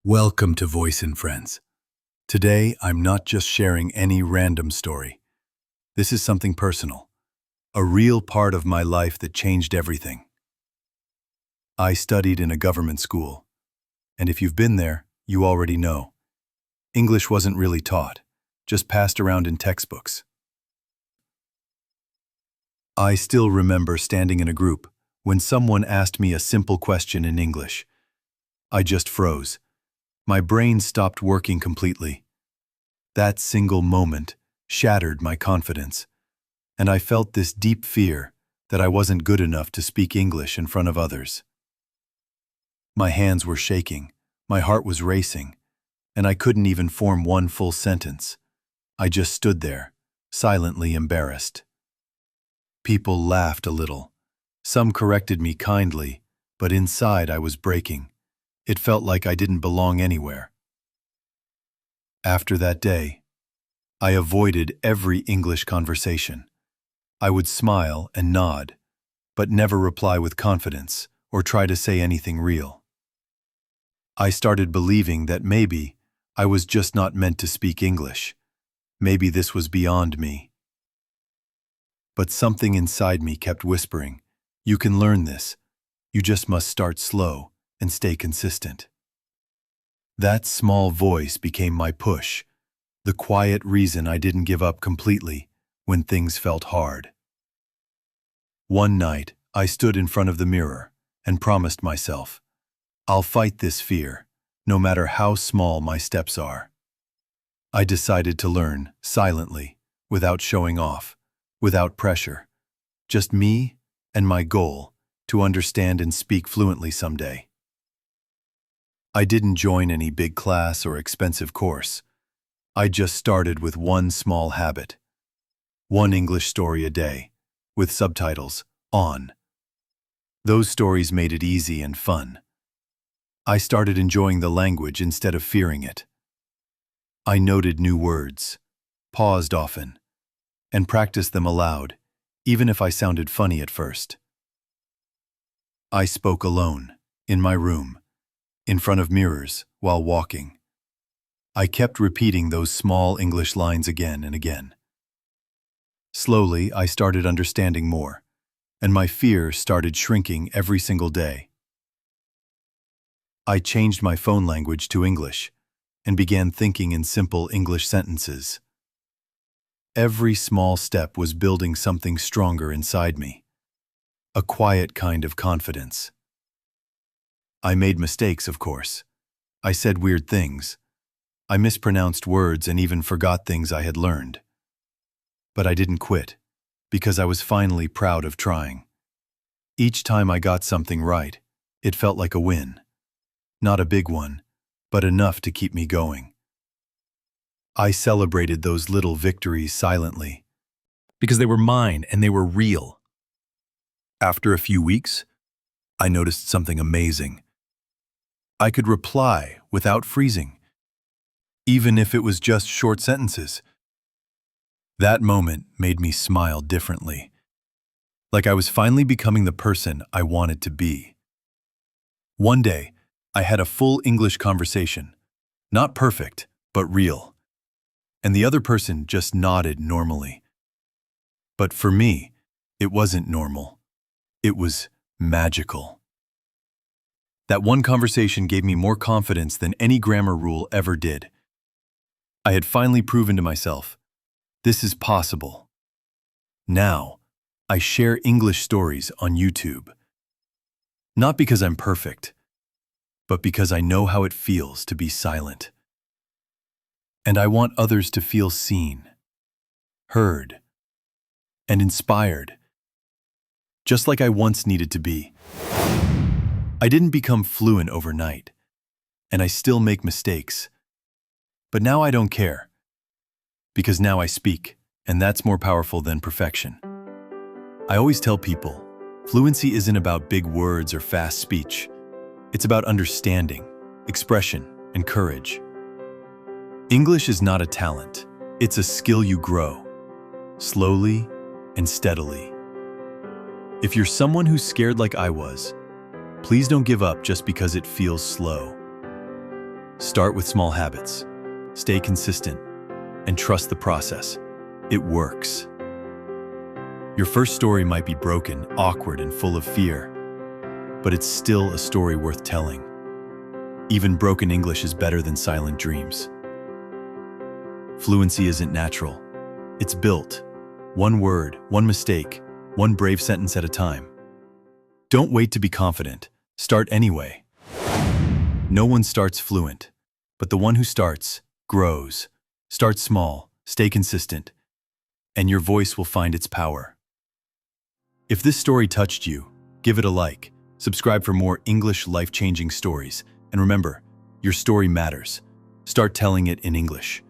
Welcome to Voicyn, friends. Today, I'm not just sharing any random story. This is something personal, a real part of my life that changed everything. I studied in a government school, and if you've been there, you already know. English wasn't really taught, just passed around in textbooks. I still remember standing in a group when someone asked me a simple question in English. I just froze. My brain stopped working completely. That single moment shattered my confidence, and I felt this deep fear that I wasn't good enough to speak English in front of others. My hands were shaking, my heart was racing, and I couldn't even form one full sentence. I just stood there, silently embarrassed. People laughed a little. Some corrected me kindly, but inside I was breaking. It felt like I didn't belong anywhere. After that day, I avoided every English conversation. I would smile and nod, but never reply with confidence or try to say anything real. I started believing that maybe I was just not meant to speak English. Maybe this was beyond me. But something inside me kept whispering, "You can learn this. You just must start slow and stay consistent." That small voice became my push, the quiet reason I didn't give up completely when things felt hard. One night, I stood in front of the mirror and promised myself, I'll fight this fear, no matter how small my steps are. I decided to learn silently, without showing off, without pressure, just me and my goal to understand and speak fluently someday. I didn't join any big class or expensive course. I just started with one small habit. One English story a day, with subtitles on. Those stories made it easy and fun. I started enjoying the language instead of fearing it. I noted new words, paused often, and practiced them aloud, even if I sounded funny at first. I spoke alone, in my room, in front of mirrors, while walking. I kept repeating those small English lines again and again. Slowly, I started understanding more, and my fear started shrinking every single day. I changed my phone language to English and began thinking in simple English sentences. Every small step was building something stronger inside me, a quiet kind of confidence. I made mistakes, of course. I said weird things. I mispronounced words and even forgot things I had learned. But I didn't quit, because I was finally proud of trying. Each time I got something right, it felt like a win. Not a big one, but enough to keep me going. I celebrated those little victories silently, because they were mine and they were real. After a few weeks, I noticed something amazing. I could reply without freezing, even if it was just short sentences. That moment made me smile differently, like I was finally becoming the person I wanted to be. One day, I had a full English conversation, not perfect, but real, and the other person just nodded normally. But for me, it wasn't normal. It was magical. That one conversation gave me more confidence than any grammar rule ever did. I had finally proven to myself, this is possible. Now, I share English stories on YouTube. Not because I'm perfect, but because I know how it feels to be silent. And I want others to feel seen, heard, and inspired, just like I once needed to be. I didn't become fluent overnight, and I still make mistakes. But now I don't care, because now I speak, and that's more powerful than perfection. I always tell people, fluency isn't about big words or fast speech. It's about understanding, expression, and courage. English is not a talent. It's a skill you grow, slowly and steadily. If you're someone who's scared like I was, please don't give up just because it feels slow. Start with small habits. Stay consistent and trust the process. It works. Your first story might be broken, awkward, and full of fear, but it's still a story worth telling. Even broken English is better than silent dreams. Fluency isn't natural. It's built. One word, one mistake, one brave sentence at a time. Don't wait to be confident. Start anyway. No one starts fluent, but the one who starts grows. Start small, stay consistent, and your voice will find its power. If this story touched you, give it a like, subscribe for more English life-changing stories, and remember, your story matters. Start telling it in English.